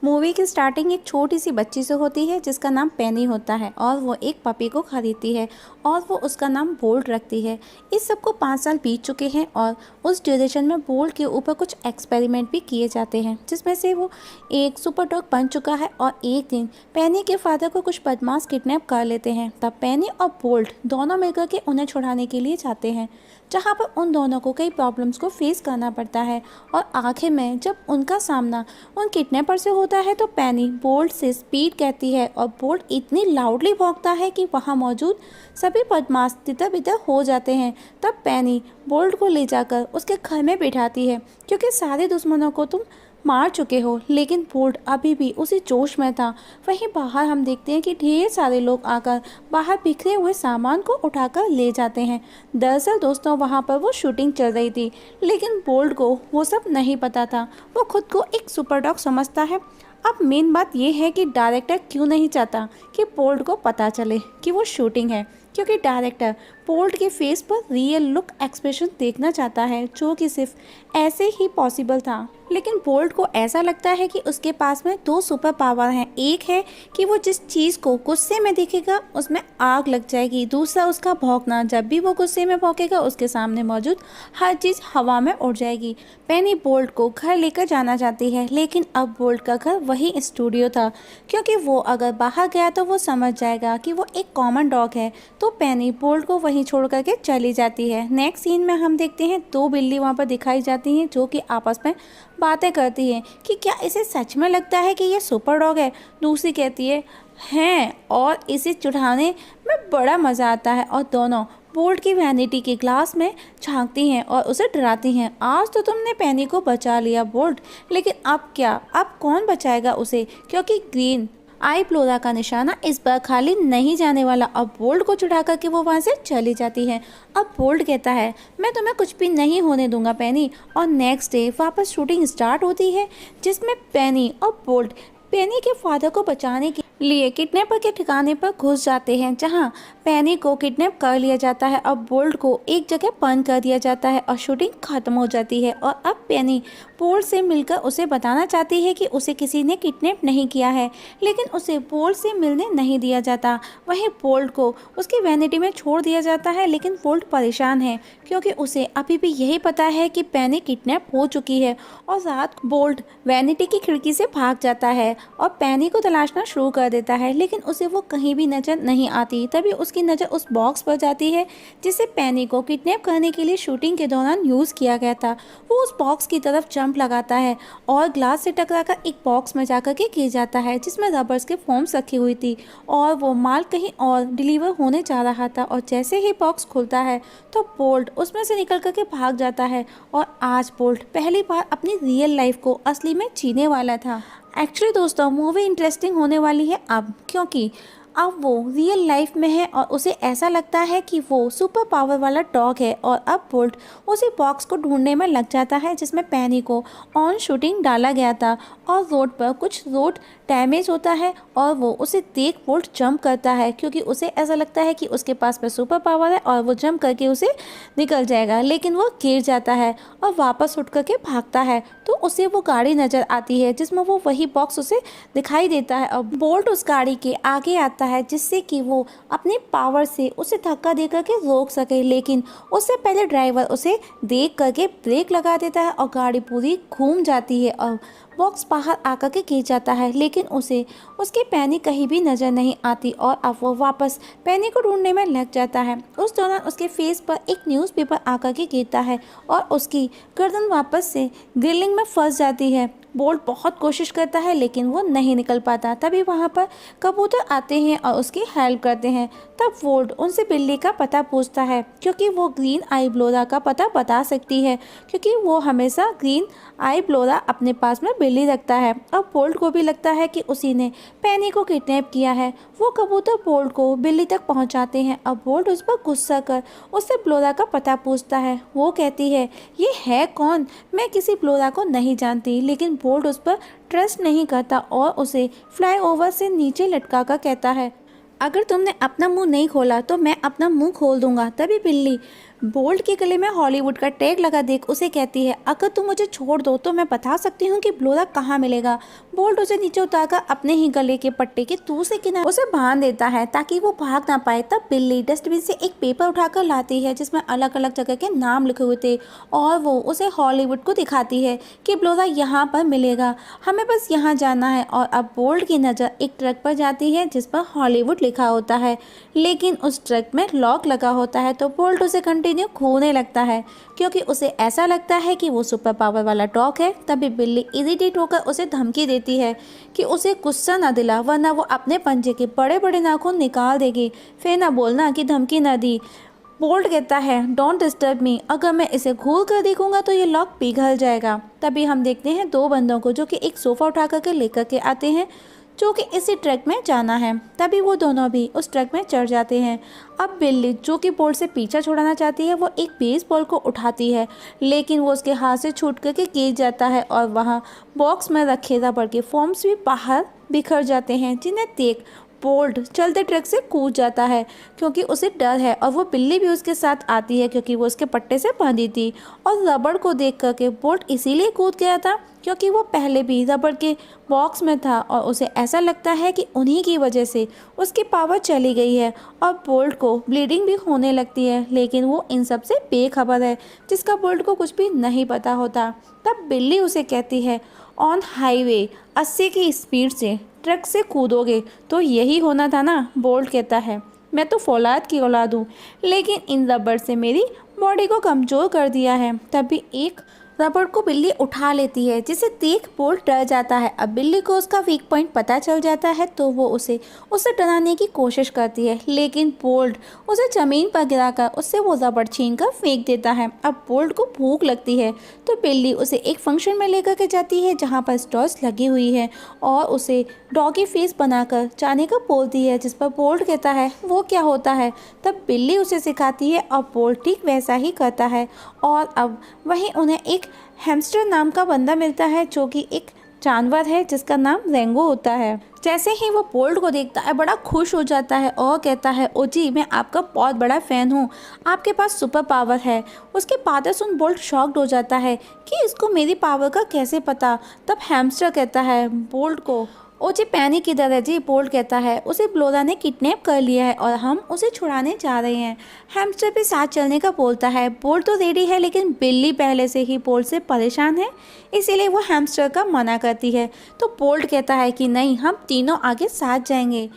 Movie की starting एक छोटी सी बच्ची से होती है जिसका नाम पेनी होता है और वो एक पपी को खरीदती है और वो उसका नाम बोल्ट रखती है। इस सब को 5 साल बीत चुके हैं और उस ड्यूरेशन में बोल्ट के ऊपर कुछ एक्सपेरिमेंट भी किए जाते हैं जिसमें से वो एक सुपर डॉग बन चुका है। और एक दिन पेनी के फादर को कुछ बदमाश किडनैप कर लेते हैं। तब पेनी और बोल्ट दोनों मिलकर के उन्हें छुड़ाने के लिए जाते हैं, जहाँ पर उन दोनों को कई प्रॉब्लम्स को फेस करना पड़ता है। और आखिर में जब उनका सामना उन किडनैपर से होता है तो पेनी बोल्ट से स्पीड कहती है और बोल्ट इतनी लाउडली भौंकता है कि वहाँ मौजूद सभी बदमाश तितर-बितर हो जाते हैं। तब पेनी बोल्ट को ले जाकर उसके घर में बिठाती है, क्योंकि सारे दुश्मनों को तुम मार चुके हो। लेकिन बोल्ट अभी भी उसी जोश में था। वहीं बाहर हम देखते हैं कि ढेर सारे लोग आकर बाहर बिखरे हुए सामान को उठाकर ले जाते हैं। दरअसल दोस्तों, वहां पर वो शूटिंग चल रही थी, लेकिन बोल्ट को वो सब नहीं पता था। वो खुद को एक सुपर डॉग समझता है। अब मेन बात यह है कि डायरेक्टर क्यों नहीं चाहता कि बोल्ट को पता चले कि वो शूटिंग है, क्योंकि डायरेक्टर बोल्ट के फेस पर रियल लुक एक्सप्रेशन देखना चाहता है, जो कि सिर्फ ऐसे ही पॉसिबल था। लेकिन बोल्ट को ऐसा लगता है कि उसके पास में 2 सुपर पावर हैं। एक है कि वो जिस चीज़ को गुस्से में देखेगा उसमें आग लग जाएगी। दूसरा उसका भौंकना, जब भी वो गुस्से में भौंकेगा उसके सामने मौजूद हर चीज़ हवा में उड़ जाएगी। पेनी बोल्ट को घर लेकर जाना चाहती है, लेकिन अब बोल्ट का घर वही स्टूडियो था, क्योंकि वो अगर बाहर गया तो वो समझ जाएगा कि वो एक कॉमन डॉग है। तो पेनी बोल्ट को वहीं छोड़ करके चली जाती है। नेक्स्ट सीन में हम देखते हैं 2 बिल्ली वहाँ पर दिखाई जाती हैं, जो कि आपस में बातें करती हैं कि क्या इसे सच में लगता है कि ये सुपर डॉग है। दूसरी कहती है हैं, और इसे चुढ़ाने में बड़ा मज़ा आता है। और दोनों बोल्ट की वैनिटी के ग्लास में झांकती हैं और उसे डराती हैं। आज तो तुमने पेनी को बचा लिया बोल्ट, लेकिन अब क्या? अब कौन बचाएगा उसे? क्योंकि ग्रीन आई फ्लोरा का निशाना इस बार खाली नहीं जाने वाला। अब बोल्ट को चुढ़ा करके वो वहाँ से चली जाती है। अब बोल्ट कहता है मैं तुम्हें कुछ भी नहीं होने दूंगा पेनी। और नेक्स्ट डे वापस शूटिंग स्टार्ट होती है, जिसमें पेनी और बोल्ट पेनी के फादर को बचाने के लिए किडनैपर के ठिकाने पर घुस जाते हैं, जहां पेनी को किडनैप कर लिया जाता है। अब बोल्ट को एक जगह बंद कर दिया जाता है और शूटिंग खत्म हो जाती है। और अब पेनी बोल्ट से मिलकर उसे बताना चाहती है कि उसे किसी ने किडनैप नहीं किया है, लेकिन उसे बोल्ट से मिलने नहीं दिया जाता। वहीं बोल्ट को उसकी वैनिटी में छोड़ दिया जाता है, लेकिन बोल्ट परेशान है, क्योंकि उसे अभी भी यही पता है कि पेनी किडनैप हो चुकी है। और रात बोल्ट वैनिटी की खिड़की से भाग जाता है और पेनी को तलाशना शुरू कर देता है, लेकिन उसे वो कहीं भी नजर नहीं आती। तभी उसकी नज़र उस बॉक्स पर जाती है जिसे पेनी को किडनैप करने के लिए शूटिंग के दौरान यूज़ किया गया था। वो उस बॉक्स की तरफ जंप लगाता है और ग्लास से टकराकर एक बॉक्स में जाकर के गिर जाता है, जिसमें रबर्स के फॉर्म्स रखी हुई थी और वो माल कहीं और डिलीवर होने जा रहा था। और जैसे ही बॉक्स खुलता है तो बोल्ट उसमें से निकल करके भाग जाता है। और आज बोल्ट पहली बार अपनी रियल लाइफ को असली में जीने वाला था। एक्चुअली दोस्तों, मूवी इंटरेस्टिंग होने वाली है अब, क्योंकि अब वो रियल लाइफ में है और उसे ऐसा लगता है कि वो सुपर पावर वाला डॉग है। और अब बोल्ट उसी बॉक्स को ढूंढने में लग जाता है जिसमें पेनी को ऑन शूटिंग डाला गया था। और रोड पर कुछ रोड डैमेज होता है और वो उसे देख बोल्ट जंप करता है, क्योंकि उसे ऐसा लगता है कि उसके पास में सुपर पावर है और वो जंप करके उसे निकल जाएगा। लेकिन वो गिर जाता है और वापस उठ करके भागता है, तो उसे वो गाड़ी नज़र आती है जिसमें वो वही बॉक्स उसे दिखाई देता है। और बोल्ट उस गाड़ी के आगे आता है, जिससे कि वो अपनी पावर से उसे धक्का दे करके रोक सके। लेकिन उससे पहले ड्राइवर उसे देख करके ब्रेक लगा देता है और गाड़ी पूरी घूम जाती है और बॉक्स बाहर आकर के गिर जाता है। लेकिन उसे उसकी पेनी कहीं भी नज़र नहीं आती और अब वो वापस पेनी को ढूंढने में लग जाता है। उस दौरान उसके फेस पर एक न्यूज़पेपर आकर के गिरता है और उसकी गर्दन वापस से ग्रिलिंग में फंस जाती है। बोल्ट बहुत कोशिश करता है लेकिन वो नहीं निकल पाता। तभी वहाँ पर कबूतर आते हैं और उसकी हेल्प करते हैं। तब बोल्ट उनसे बिल्ली का पता पूछता है, क्योंकि वो ग्रीन आई ब्लोरा का पता बता सकती है, क्योंकि वो हमेशा ग्रीन आई ब्लोरा अपने पास में बिल्ली रखता है। अब बोल्ट को भी लगता है कि उसी ने पेनी को किडनैप किया है। वो कबूतर बोल्ट को बिल्ली तक पहुंचाते हैं। अब बोल्ट उस पर गुस्सा कर उससे ब्लोरा का पता पूछता है। वो कहती है ये है कौन? मैं किसी ब्लोरा को नहीं जानती। लेकिन बोल्ट उस पर ट्रस्ट नहीं करता और उसे फ्लाईओवर से नीचे लटका कर कहता है अगर तुमने अपना मुंह नहीं खोला तो मैं अपना मुंह खोल दूंगा। तभी बिल्ली बोल्ट के गले में हॉलीवुड का टैग लगा देख उसे कहती है, अगर तुम मुझे छोड़ दो तो मैं बता सकती हूँ कि ब्लोरा कहाँ मिलेगा। बोल्ट उसे नीचे उतारकर अपने ही गले के पट्टे के दूसरे किनारे उसे बांध देता है ताकि वो भाग ना पाए। तब बिल्ली डस्टबिन से एक पेपर उठाकर लाती है जिसमें अलग अलग जगह के नाम लिखे हुए थे और वो उसे हॉलीवुड को दिखाती है कि ब्लोरा यहाँ पर मिलेगा, हमें बस यहाँ जाना है। और अब बोल्ट की नज़र एक ट्रक पर जाती है जिस पर हॉलीवुड लिखा होता है, लेकिन उस ट्रक में लॉक लगा होता है। तो बोल्ट उसे कंटिन्यू खोने लगता है क्योंकि उसे ऐसा लगता है कि वो सुपर पावर वाला डॉग है। तभी बिल्ली इरिटेट होकर उसे धमकी देती है कि उसे गुस्सा न दिला वरना वो अपने पंजे के बड़े बड़े नाखून निकाल देगी, फिर ना बोलना कि धमकी न दी। बोल्ट कहता है, डोंट डिस्टर्ब मी, अगर मैं इसे घूर कर देखूंगा तो ये लॉक पिघल जाएगा। तभी हम देखते हैं दो बंदों को जो कि एक सोफ़ा उठा करके लेकर के आते हैं जो कि इसी ट्रक में जाना है। तभी वो दोनों भी उस ट्रक में चढ़ जाते हैं। अब बिल्ली जो कि बोल्ट से पीछा छुड़ाना चाहती है वो एक बेसबॉल को उठाती है, लेकिन वो उसके हाथ से छूट करके गिर जाता है और वहाँ बॉक्स में रखे रबड़ के फॉर्म्स भी बाहर बिखर जाते हैं, जिन्हें देख बोल्ट चलते ट्रक से कूद जाता है क्योंकि उसे डर है। और वो बिल्ली भी उसके साथ आती है क्योंकि वो उसके पट्टे से बंधी थी। और रबड़ को देख करके बोल्ट इसीलिए कूद गया था क्योंकि वो पहले भी रबड़ के बॉक्स में था और उसे ऐसा लगता है कि उन्हीं की वजह से उसकी पावर चली गई है और बोल्ट को ब्लीडिंग भी होने लगती है, लेकिन वो इन सब से बेखबर है जिसका बोल्ट को कुछ भी नहीं पता होता। तब बिल्ली उसे कहती है, ऑन हाईवे 80 की स्पीड से ट्रक से कूदोगे तो यही होना था ना। बोल्ट कहता है, मैं तो फौलाद की औलाद हूँ, लेकिन इन रबड़ से मेरी बॉडी को कमज़ोर कर दिया है। तभी एक रबड़ को बिल्ली उठा लेती है जिसे देख बोल्ट डर जाता है। अब बिल्ली को उसका वीक पॉइंट पता चल जाता है तो वो उसे डराने की कोशिश करती है, लेकिन बोल्ट उसे ज़मीन पर गिराकर उससे वो रबड़ छीन कर फेंक देता है। अब बोल्ट को भूख लगती है तो बिल्ली उसे एक फंक्शन में लेकर के जाती है जहाँ पर स्टॉल्स लगी हुई है और उसे डॉगी फेस बनाकर जाने का बोलती है, जिस पर बोल्ट कहता है वो क्या होता है। तब बिल्ली उसे सिखाती है और बोल्ट ठीक वैसा ही करता है। और अब वहीं उन्हें एक हैमस्टर नाम का बंदा मिलता है जो कि एक जानवर है जिसका नाम रेंगो होता है। जैसे ही वो बोल्ट को देखता है बड़ा खुश हो जाता है और कहता है, ओ जी मैं आपका बहुत बड़ा फ़ैन हूँ, आपके पास सुपर पावर है। उसकी बातें सुन बोल्ट शॉक्ड हो जाता है कि इसको मेरी पावर का कैसे पता। तब हैमस्टर कहता है बोल्ट को, ओ जी पैनी किधर है जी। बोल्ट कहता है, उसे ब्लोरा ने किडनैप कर लिया है और हम उसे छुड़ाने जा रहे हैं। हैमस्टर भी साथ चलने का बोलता है। बोल्ट तो रेडी है लेकिन बिल्ली पहले से ही बोल्ट से परेशान है, इसीलिए वो हैमस्टर का मना करती है। तो बोल्ट कहता है कि नहीं, हम तीनों आगे साथ जाएंगे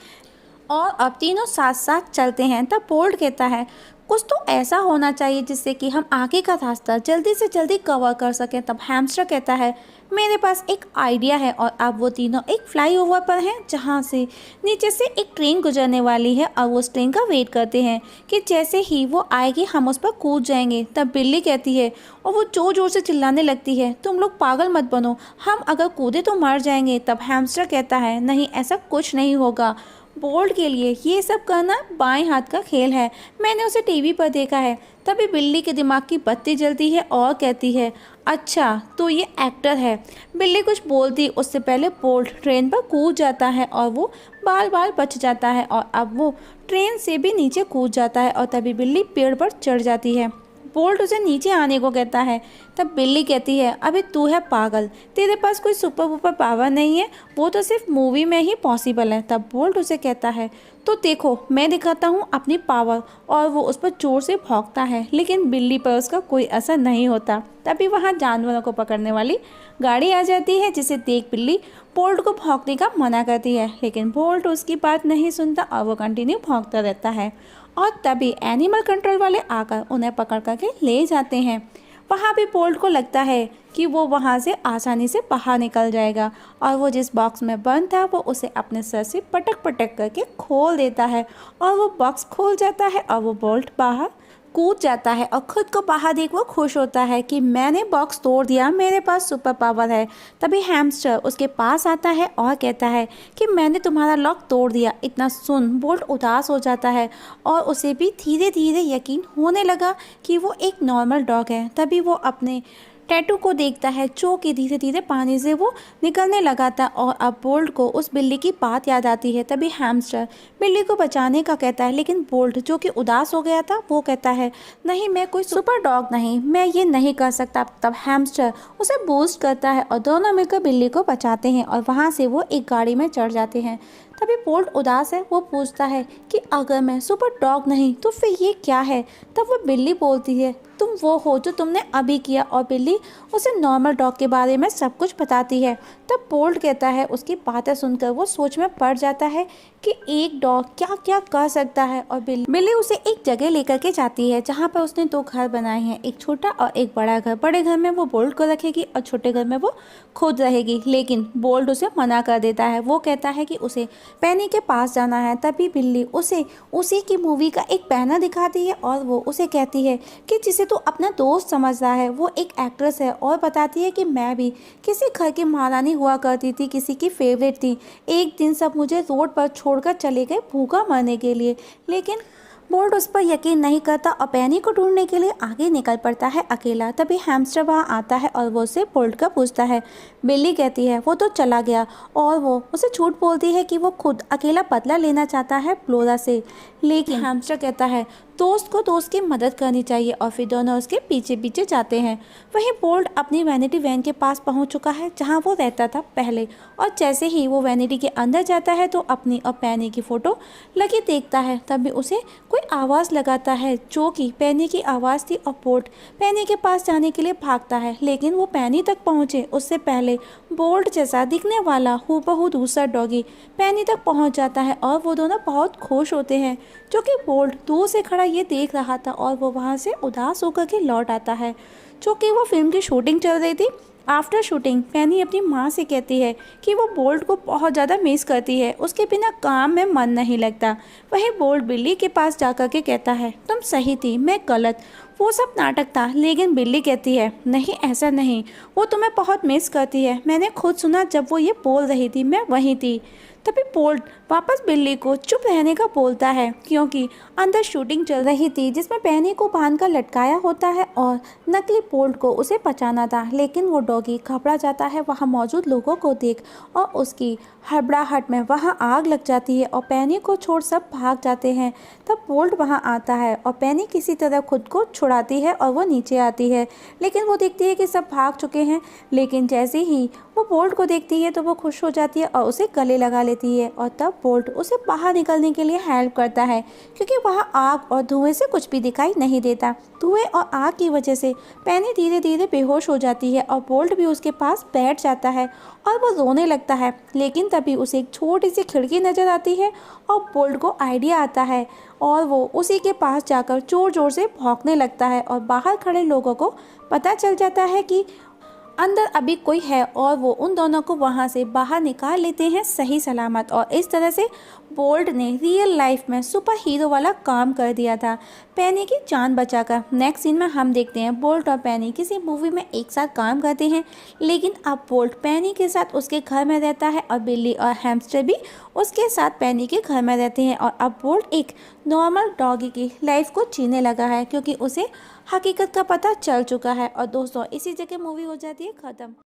और अब तीनों साथ साथ चलते हैं। तब बोल्ट कहता है, कुछ तो ऐसा होना चाहिए जिससे कि हम आगे का रास्ता जल्दी से जल्दी कवर कर सकें। तब हैमस्टर कहता है, मेरे पास एक आइडिया है। और अब वो तीनों एक फ्लाईओवर पर हैं जहाँ से नीचे से एक ट्रेन गुजरने वाली है और वो उस ट्रेन का वेट करते हैं कि जैसे ही वो आएगी हम उस पर कूद जाएंगे। तब बिल्ली कहती है और वो जोर जोर से चिल्लाने लगती है, तुम लोग पागल मत बनो, हम अगर कूदे तो मर जाएंगे। तब हैमस्टर कहता है, नहीं ऐसा कुछ नहीं होगा, बोल्ट के लिए ये सब करना बाएं हाथ का खेल है, मैंने उसे टीवी पर देखा है। तभी बिल्ली के दिमाग की बत्ती जलती है और कहती है, अच्छा तो ये एक्टर है। बिल्ली कुछ बोलती उससे पहले बोल्ट ट्रेन पर कूद जाता है और वो बाल बाल बच जाता है और अब वो ट्रेन से भी नीचे कूद जाता है और तभी बिल्ली पेड़ पर चढ़ जाती है। बोल्ट उसे नीचे आने को कहता है। तब बिल्ली कहती है, अबे तू है पागल, तेरे पास कोई सुपर वुपर पावर नहीं है, वो तो सिर्फ मूवी में ही पॉसिबल है। तब बोल्ट उसे कहता है, तो देखो मैं दिखाता हूँ अपनी पावर। और वो उस पर जोर से भौंकता है लेकिन बिल्ली पर उसका कोई असर नहीं होता। तभी वहाँ जानवरों को पकड़ने वाली गाड़ी आ जाती है जिसे देख बिल्ली बोल्ट को भौंकने का मना करती है, लेकिन बोल्ट उसकी बात नहीं सुनता और वो कंटिन्यू भौंकता रहता है। और तभी एनिमल कंट्रोल वाले आकर उन्हें पकड़ करके ले जाते हैं। वहाँ भी बोल्ट को लगता है कि वो वहाँ से आसानी से बाहर निकल जाएगा और वो जिस बॉक्स में बंद था वो उसे अपने सर से पटक पटक करके खोल देता है और वो बॉक्स खोल जाता है और वो बोल्ट बाहर कूद जाता है और खुद को बाहर देख वो खुश होता है कि मैंने बॉक्स तोड़ दिया, मेरे पास सुपर पावर है। तभी हैमस्टर उसके पास आता है और कहता है कि मैंने तुम्हारा लॉक तोड़ दिया। इतना सुन बोल्ट उदास हो जाता है और उसे भी धीरे धीरे यकीन होने लगा कि वो एक नॉर्मल डॉग है। तभी वो अपने टैटू को देखता है जो कि धीरे धीरे पानी से वो निकलने लगा था और अब बोल्ट को उस बिल्ली की बात याद आती है। तभी हैमस्टर बिल्ली को बचाने का कहता है, लेकिन बोल्ट जो कि उदास हो गया था वो कहता है, नहीं मैं कोई सुपर डॉग नहीं, मैं ये नहीं कर सकता। तब हैमस्टर उसे बूस्ट करता है और दोनों मिलकर बिल्ली को बचाते हैं और वहाँ से वो एक गाड़ी में चढ़ जाते हैं। तभी बोल्ट उदास है, वो पूछता है कि अगर मैं सुपर डॉग नहीं तो फिर ये क्या है। तब वो बिल्ली बोलती है, तुम वो हो जो तुमने अभी किया, और बिल्ली उसे नॉर्मल डॉग के बारे में सब कुछ बताती है। तब बोल्ट कहता है, उसकी बातें सुनकर वो सोच में पड़ जाता है कि एक डॉग क्या क्या कर सकता है। और बिल्ली उसे एक जगह लेकर के जाती है जहाँ पर उसने दो घर बनाए हैं, एक छोटा और एक बड़ा घर। बड़े घर में वो बोल्ट को रखेगी और छोटे घर में वो खुद रहेगी, लेकिन बोल्ट उसे मना कर देता है। वो कहता है कि उसे पेनी के पास जाना है। तभी बिल्ली उसे उसी की मूवी का एक बैनर दिखाती है और वो उसे कहती है कि जिसे तू अपना दोस्त समझ रहा है वो एक एक्ट्रेस है, और बताती है कि मैं भी किसी घर की महारानी हुआ करती थी, किसी की फेवरेट थी। एक दिन सब मुझे रोड पर छोड़कर चले गए भूखा मरने के लिए। लेकिन बोल्ट उस पर यकीन नहीं करता और पेनी को ढूंढने के लिए आगे निकल पड़ता है अकेला। तभी हैमस्टर वहाँ आता है और वो उसे बोल्ट का पूछता है। बिल्ली कहती है वो तो चला गया, और वो उसे झूठ बोलती है कि वो खुद अकेला बदला लेना चाहता है फ्लोरा से। लेकिन हैमस्टर कहता है दोस्त को दोस्त की मदद करनी चाहिए, और फिर दोनों उसके पीछे पीछे जाते हैं। वहीं बोल्ट अपनी वैनिटी वैन के पास पहुंच चुका है जहां वो रहता था पहले, और जैसे ही वो वैनिटी के अंदर जाता है तो अपनी और पेनी की फ़ोटो लगी देखता है। तभी उसे कोई आवाज़ लगाता है जो कि पेनी की आवाज़ थी, और बोल्ट पेनी के पास जाने के लिए भागता है। लेकिन वो पेनी तक पहुँचे उससे पहले बोल्ट जैसा दिखने वाला हूबहू दूसरा डॉगी पेनी तक पहुँच जाता है, और वो दोनों बहुत खुश होते हैं, जो कि बोल्ट दूर से खड़ा ये देख रहा था। और वो वहाँ से उदास होकर के लौट आता है, जो कि वो फिल्म की शूटिंग चल रही थी। आफ्टर शूटिंग पेनी अपनी माँ से कहती है कि वो बोल्ट को बहुत ज़्यादा मिस करती है, उसके बिना काम में मन नहीं लगता। वहीं बोल्ट बिल्ली के पास जाकर के कहता है तुम सही थी, मैं गलत, वो सब नाटक था। लेकिन बिल्ली कहती है नहीं ऐसा नहीं, वो तुम्हें बहुत मिस करती है, मैंने खुद सुना जब वो ये बोल रही थी, मैं वहीं थी। तभी बोल्ट वापस बिल्ली को चुप रहने का बोलता है, क्योंकि अंदर शूटिंग चल रही थी जिसमें पेनी को बांधकर लटकाया होता है और नकली बोल्ट को उसे बचाना था। लेकिन वो डॉगी घबरा जाता है वहाँ मौजूद लोगों को देख, और उसकी हड़बड़ाहट में वहाँ आग लग जाती है और पेनी को छोड़ सब भाग जाते हैं। तब बोल्ट वहाँ आता है और पेनी किसी तरह खुद को छुड़ाती है और वो नीचे आती है, लेकिन वो देखती है कि सब भाग चुके हैं। लेकिन जैसे ही वो बोल्ट को देखती है तो वो खुश हो जाती है और उसे गले लगा लेती है, और तब बोल्ट उसे बाहर निकलने के लिए हेल्प करता है, क्योंकि वहाँ आग और धुएं से कुछ भी दिखाई नहीं देता। धुएं और आग की वजह से पेनी धीरे धीरे बेहोश हो जाती है और बोल्ट भी उसके पास बैठ जाता है और वो रोने लगता है। लेकिन तभी उसे एक छोटी सी खिड़की नज़र आती है और बोल्ट को आइडिया आता है, और वो उसी के पास जाकर जोर जोर से भौंकने लगता है, और बाहर खड़े लोगों को पता चल जाता है कि अंदर अभी कोई है, और वो उन दोनों को वहाँ से बाहर निकाल लेते हैं सही सलामत। और इस तरह से बोल्ट ने रियल लाइफ में सुपर हीरो वाला काम कर दिया था, पेनी की जान बचाकर। नेक्स्ट सीन में हम देखते हैं बोल्ट और पेनी किसी मूवी में एक साथ काम करते हैं, लेकिन अब बोल्ट पेनी के साथ उसके घर में रहता है और बिल्ली और हैमस्टर भी उसके साथ पेनी के घर में रहते हैं। और अब बोल्ट एक नॉर्मल डॉगी की लाइफ को जीने लगा है, क्योंकि उसे हकीकत का पता चल चुका है। और दोस्तों इसी जगह मूवी हो जाती है ख़त्म।